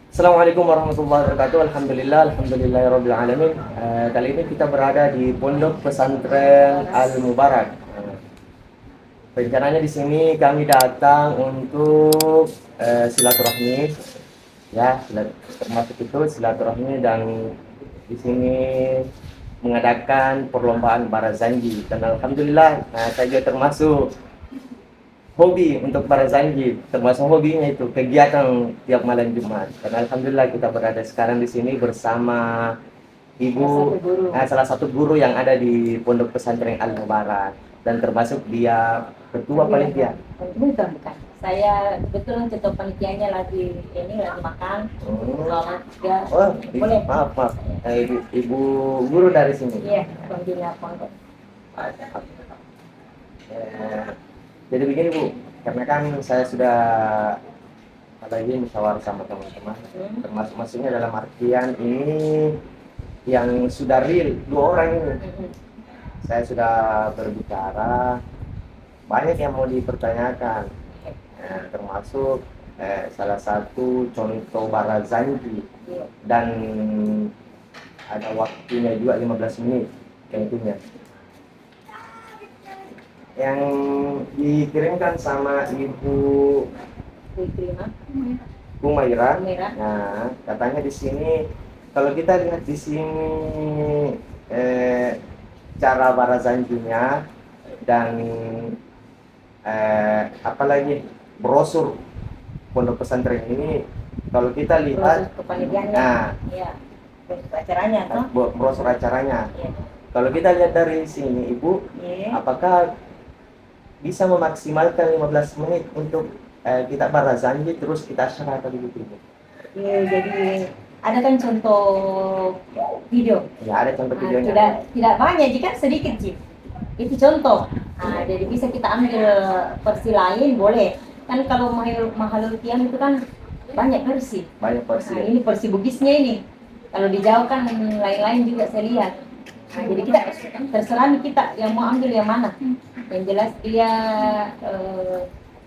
Assalamualaikum warahmatullahi wabarakatuh. Alhamdulillahirabbil alamin. Kali ini kita berada di Pondok Pesantren Al Mubarak. Rencananya di sini kami datang untuk silaturahmi, ya, termasuk itu silaturahmi, dan di sini mengadakan perlombaan barazanji. Dan alhamdulillah, saya juga termasuk hobi untuk para zanji, termasuk hobinya itu kegiatan tiap malam Jumat. Dan alhamdulillah kita berada sekarang di sini bersama ibu, salah satu guru yang ada di Pondok Pesantren Al Mubarak, dan termasuk dia ketua panitia. Bukan. Saya kebetulan ketua panitianya lagi makan. Selamat juga. Oh, Boleh. maaf. Ibu guru dari sini. Iya, pembina pondok. Jadi begini Bu, karena kan saya sudah lagi musyawarah sama teman-teman, termasuk maksudnya dalam artian ini yang sudah real, 2 orang ini. Saya sudah berbicara, banyak yang mau dipertanyakan, termasuk salah satu contoh barazanji, dan ada waktunya juga 15 menit tentunya, yang dikirimkan sama Ibu Humaira. Nah, katanya di sini, kalau kita lihat di sini cara barazanjinya dan apalagi brosur pondok pesantren ini, kalau kita lihat Iya, brosur acaranya, kalau kita lihat dari sini Ibu, apakah bisa memaksimalkan 15 menit untuk kita barazanji terus kita share atau begitu? Iya, jadi ada kan contoh video. Ya, ada contoh videonya. Tidak banyak, jika sedikit sih. Itu contoh. Jadi bisa kita ambil versi lain, boleh. Kan kalau mahal tiang itu kan banyak versi. Banyak versi. Ini versi Bugisnya ini. Kalau di Jawa kan lain-lain juga saya lihat. Jadi kita terserah nih kita yang mau ambil yang mana. Yang jelas dia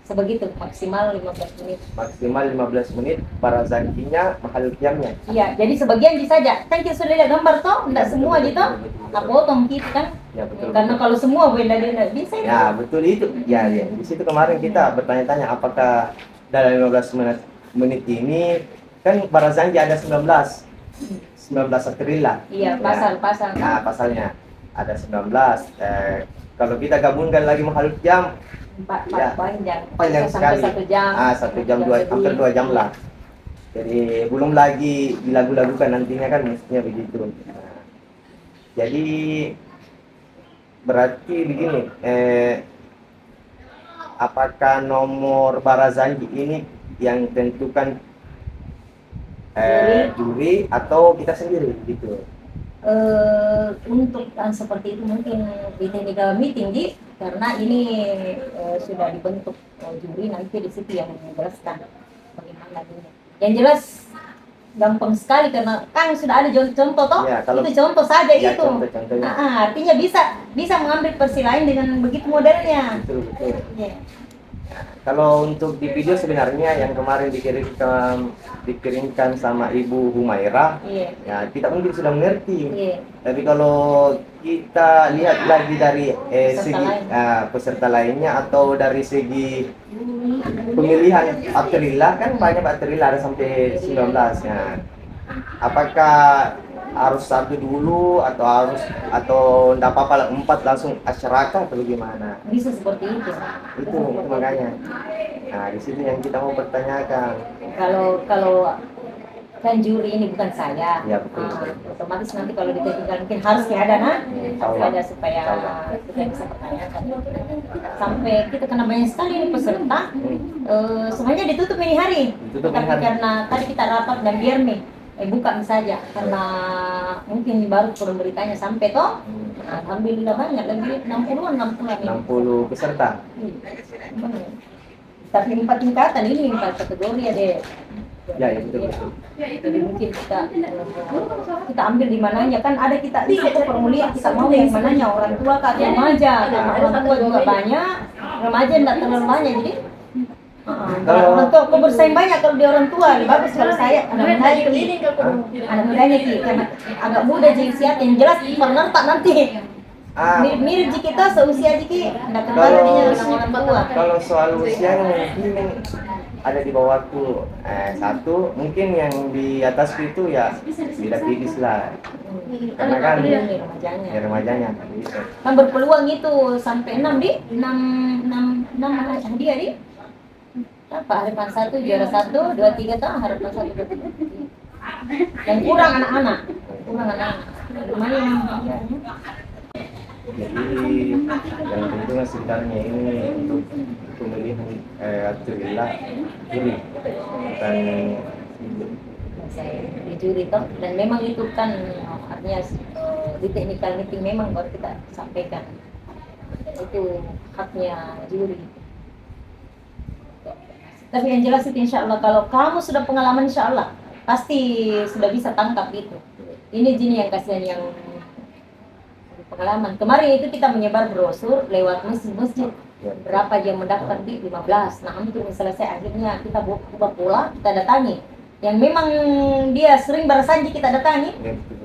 sebegitu, maksimal 15 menit. Maksimal 15 menit barazanjinya, mahal tiangnya. Iya, jadi sebagian saja. Kan kita sudah lihat gambar toh, enggak semua gitu. Potong gitu kan. Ya, betul. Karena kalau semua benda bisa. Ya, betul itu. Ya, di situ kemarin kita bertanya-tanya apakah dalam 15 menit ini kan barazanji ada 19 satirila. Iya, pasal. Nah, pasalnya ada 19. Kalau kita gabungkan lagi mahal jam, panjang sekali. 1 jam. 1 jam, hampir 2 jam lah. Jadi belum lagi dilagu-lagukan nantinya kan, mestinya begitu. Jadi berarti begini, apakah nomor barazanji ini yang tentukan juri atau kita sendiri gitu? Untuk yang seperti itu mungkin di technical meeting karena ini sudah dibentuk juri, nanti di situ yang menjelaskan bagaimana ini. Yang jelas gampang sekali karena kan sudah ada contoh toh, ya, itu contoh saja ya, itu. Artinya bisa mengambil versi lain dengan begitu modernnya. Betul. Ya. Kalau untuk di video sebenarnya yang kemarin dikirimkan sama Ibu Humaira, ya kita mungkin sudah mengerti. Tapi kalau kita lihat lagi dari segi peserta lainnya atau dari segi pemilihan atrila, kan banyak atrila, ada sampai 19. Nah, apakah harus 1 dulu atau enggak apa-apa 4 langsung asyaraka atau bagaimana? Bisa seperti itu. Itu makanya. Nah, di situ yang kita mau pertanyakan. Kalau kan juri ini bukan saya. Ya, betul. Otomatis nanti kalau ditentukan mungkin harus ada supaya kita bisa pertanyakan. Sampai kita kena banyak sekali ini peserta. Semuanya ditutup ini hari. Karena tadi kita rapat dan biar nih buka saja karena mungkin baru beritanya sampai toh. Alhamdulillah banyak, lebih 60 peserta. Tapi 4 tingkatan ini 4 kategori ya deh. Ya, betul. Jadi mungkin kita ambil di mananya, kan ada kita di situ formulir kita mau yang mananya, orang tua atau remaja. Karena orang tua juga banyak, remaja enggak terlalu banyak, jadi Kalau orang tua, kok bersaing banyak kalau dia orang tua, lebih bagus kalau saya anak mudanya ki, karena agak muda jadi siap yang jelas partner tak nanti mirip jiki kita seusia jiki, nggak kembali dengan orang tua. Kalau soal usia mungkin ada di bawahku satu, mungkin yang di atas itu ya beda tipis lah, karena kan remajanya kan berpeluang itu sampai 6 di 6 dia di apa harapan 1 juara 1 2 3 tuh harapan 1 dan kurang anak-anak lumayan ya. Jadi yang penting sebenarnya ini untuk pemilihan alhamdulillah juri bukan saya di juri toh, dan memang itu kan artinya di technical meeting memang baru kita sampaikan itu haknya juri. Tapi yang jelas itu insya Allah kalau kamu sudah pengalaman insya Allah pasti sudah bisa tangkap itu. Ini Jini yang kasihan yang pengalaman. Kemarin itu kita menyebar brosur lewat masjid. Berapa dia mendaftar di 15. Nah, itu selesai akhirnya kita buka pula, kita datangi. Yang memang dia sering barasanji kita datangi.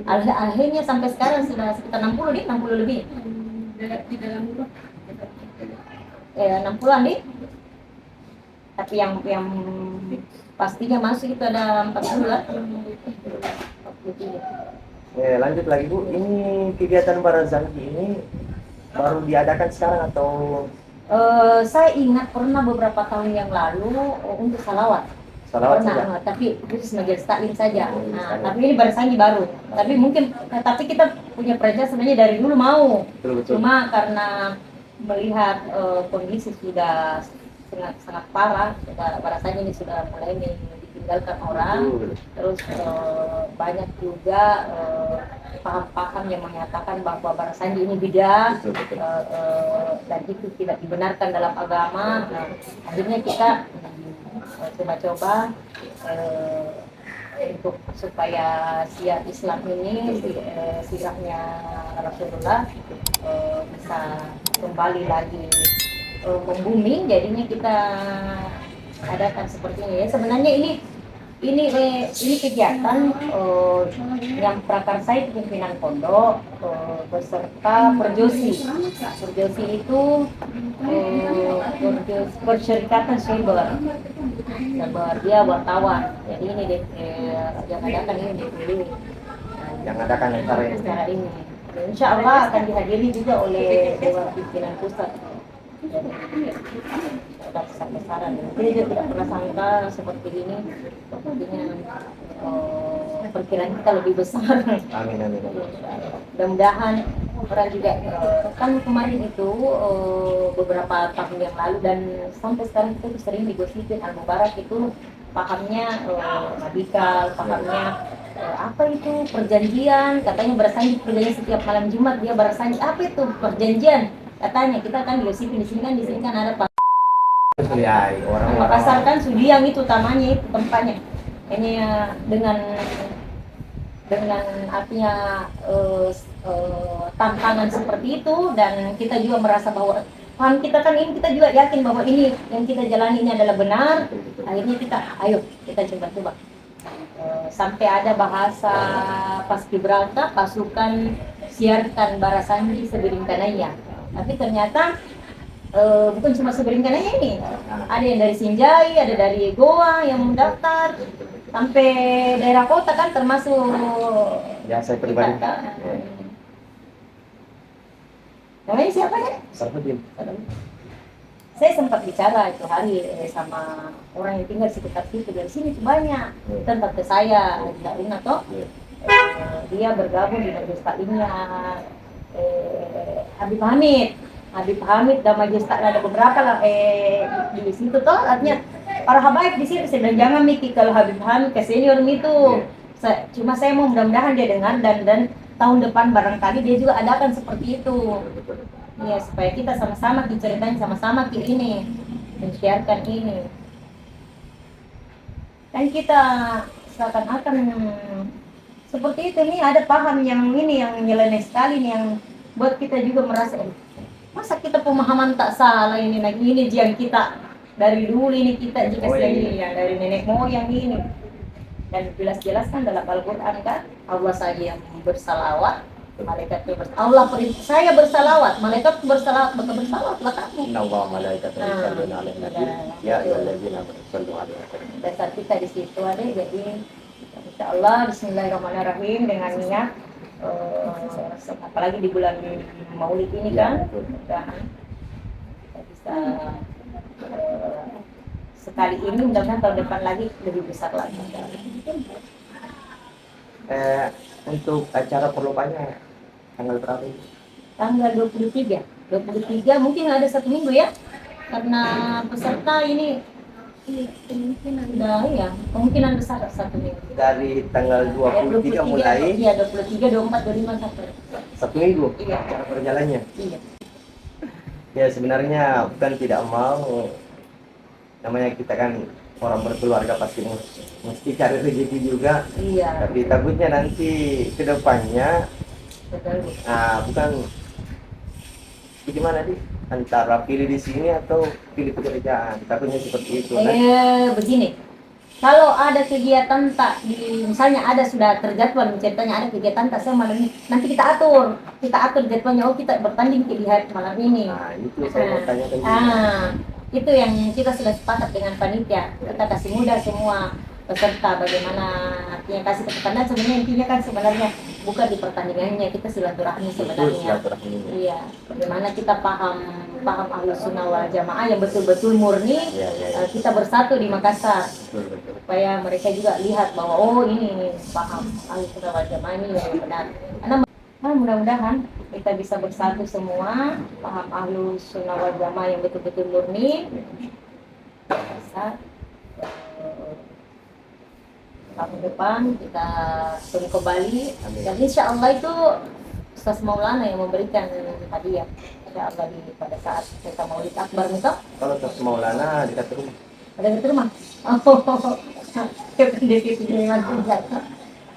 Akhirnya sampai sekarang sudah sekitar 60 lebih. Di dalam rumah. 60-an di. Tapi yang pastinya masuk itu ada 40 lah. Lanjut lagi Bu, ini kegiatan Barazanji ini baru diadakan sekarang atau? Saya ingat pernah beberapa tahun yang lalu untuk salawat pernah, saja? Tapi khusus majelis taklim saja. Tapi ini Barazanji baru. Tapi kita punya perencanaan sebenarnya dari dulu mau. Betul. Cuma karena melihat kondisi sudah sangat parah, Barazanji ini sudah mulai ditinggalkan orang. Terus banyak juga paham-paham yang menyatakan bahwa Barazanji ini bidah dan itu tidak dibenarkan dalam agama. Akhirnya kita coba-coba untuk supaya siar Islam ini sirahnya Rasulullah bisa kembali lagi membumi, jadinya kita adakan seperti ini ya. Sebenarnya ini kegiatan yang prakarsa itu pimpinan pondok beserta perjosi itu persyarikatan Syaiber dia wartawan. Jadi ini yang adakan ini dipilih yang adakan acara ini. Insya Allah akan dihadiri juga oleh Dewan Pimpinan Pusat. Sudah besar-besaran. Jadi dia tidak pernah sangka seperti ini. Sepertinya perkiraan kita lebih besar. Amin. Mudah-mudahan orang juga kan kemarin itu beberapa tahun yang lalu dan sampai sekarang kita tuh sering digosipin Al-Mubarak itu pahamnya radikal, pahamnya apa itu perjanjian, katanya Barazanji perjanjian setiap malam Jumat dia Barazanji apa itu perjanjian. Katanya kita kan di sini kan ada Pak. Ya, orang Makassar kan Sudiang itu utamanya itu tempatnya. Ini dengan artinya tantangan seperti itu dan kita juga merasa bahwa paham kita kan ini kita juga yakin bahwa ini yang kita jalani ini adalah benar. Akhirnya ayo kita coba. Sampai ada bahasa paskibraka pasukan siarkan Barazanji Seberingkanaya. Tapi ternyata bukan cuma Seberingkanaya ini, ada yang dari Sinjai, ada dari Goa yang mendaftar, sampai daerah kota kan termasuk. Ya saya pribadi. Namanya siapa ya? Sarfudin. Saya sempat bicara itu hari sama orang yang tinggal sekitar situ, dari sini tuh banyak. Tempat ke saya, Darina toh. Dia bergabung di majelis taklimnya Habib Hamid dan majelis taklim ada beberapa lah di situ toh. Artinya para habaib di situ sedang jangan mikir kalau Habib Hamid ke senior itu. Cuma saya mau mudah-mudahan dia dengar dan tahun depan barangkali dia juga adakan seperti itu. Ya, supaya kita sama-sama diceritain sama-sama ini mensiarkan ini. Dan kita seakan-akan seperti itu nih ada paham yang ini yang nyeleneh sekali nih yang buat kita juga merasa masa kita pemahaman tak salah ini lagi ini yang kita dari dulu ini kita jika Oh, iya. yang dari nenek moyang ini. Dan jelas-jelas kan dalam Al-Quran kan Allah saja yang bersalawat, malaikat Allah perintah saya bersalawat, malaikat bersalawat, maka bersalawatlah kamu. Inna Allah malaikatahu yusholluna 'alan nabi ya ayyuhalladzina amanu shallu 'alaihi wa sallimu. Dasar kita di situ ada, jadi insya Allah Bismillahirrahmanirrahim dengan niat apalagi di bulan Maulid ini Ya, kan, betul. mudah-mudahan kita bisa sekali ini, mudah-mudahan tahun depan lagi lebih besar lagi. Untuk acara perlombanya tanggal berapa ini? Tanggal 23 mungkin ada 1 minggu ya, karena peserta ini kemungkinan besar 1 minggu. Dari tanggal 23 mulai iya 23, 24, 25 sampai 1 minggu iya. cara perjalannya. Iya. Ya sebenarnya bukan tidak mau, namanya kita kan orang berkeluarga pasti mesti cari rezeki juga. Iya. Tapi takutnya nanti ke depannya Betul. bukan gimana nih, antara pilih di sini atau pilih pekerjaan, takutnya seperti itu kan. Begini, kalau ada kegiatan tak misalnya ada sudah terjadwal, ceritanya ada kegiatan tak saya malam ini, nanti kita atur jadwalnya. Oh kita bertanding di hari malam ini. Nah itu saya mau tanyakan juga. Itu yang kita sudah sepakat dengan panitia. Kita kasih mudah semua peserta bagaimana artinya kasih ketekangan. Sebenarnya intinya kan sebenarnya bukan di pertandingannya, kita silaturahmi Itu sebenarnya. silaturahmi. Iya, bagaimana kita paham Ahlus Sunnah wal Jamaah yang betul-betul murni. Ya. Kita bersatu di Makassar Betul. supaya mereka juga lihat bahwa oh ini paham Ahlus Sunnah wal Jamaah ini yang benar. Karena mudah-mudahan kita bisa bersatu semua, paham Ahlus Sunnah wal Jamaah yang betul-betul murni. Bisa tahun depan kita tunggu kembali. Amin. Dan insya Allah itu Ustaz Maulana yang memberikan hadiah. Insya Allah pada saat kita Maulid Akbar itu. Kalau Ustaz Maulana dekat rumah. Ada di rumah. Oh, DPP Lewat Bujat.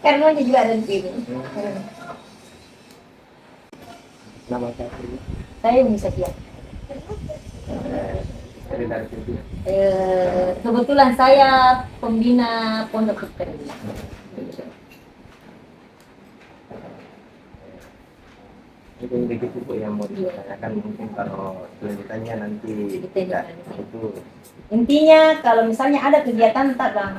Karena juga ada di sini. Nama saya Saya bisa siap. dari sini. Kebetulan saya pembina Pondok Pesantren. Mungkin begitu Bu yang mau ditanyakan, mungkin kalau selanjutnya nanti Ditanyakan. itu. Intinya kalau misalnya ada kegiatan tak bang,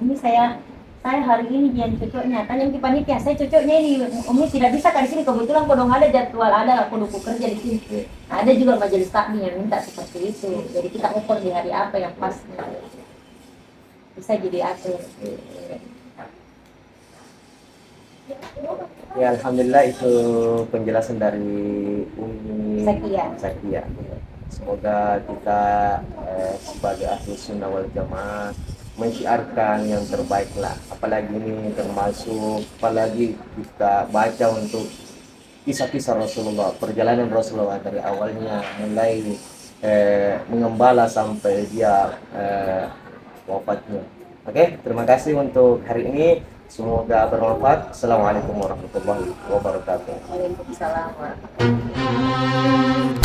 ini saya hari ini yang cocoknya, tanya ke panitia, saya cocoknya ini, Umi tidak bisa kan di sini, kebetulan kodong ada jadwal, ada kodongku kerja di sini. Nah, ada juga majelis taklim yang minta seperti itu, jadi kita ukur di hari apa yang pas, bisa jadi atur. Ya alhamdulillah itu penjelasan dari Umi Zakia. Semoga kita sebagai Ahlus Sunnah wal Jamaah menyiarkan yang terbaik lah, apalagi ini termasuk apalagi kita baca untuk kisah-kisah Rasulullah, perjalanan Rasulullah dari awalnya mulai mengembala sampai dia wafatnya. Oke, terima kasih untuk hari ini, semoga bermanfaat. Assalamualaikum warahmatullahi wabarakatuh. Waalaikumsalam warahmatullahi wabarakatuh.